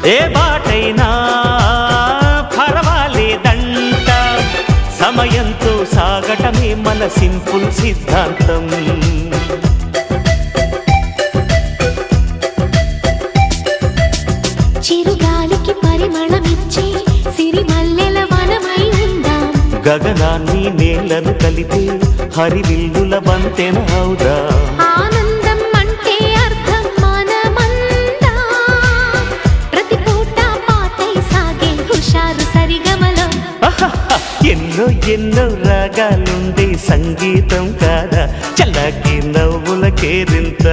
ఏ బాటైనా పర్వాలేదంట, సమయంతో సాగటమే మన సింపుల్ సిద్ధాంతం. చిరుగాలికి పరిమళమిచ్చే సిరిమల్లెల వనమై ఉందాం, గగనాన్ని నేలను కలిపే హరివిల్లుల వంతెన అవుదాం. ఆనందం అంటే అర్థం మనమందా, ప్రతి పూట పాతై సాగే హుషారు సరిగమలో. ఎన్నో ఎన్నో రాగాలుండే సంగీతం కాదా, చల్లకి నవ్వుల కేరింత.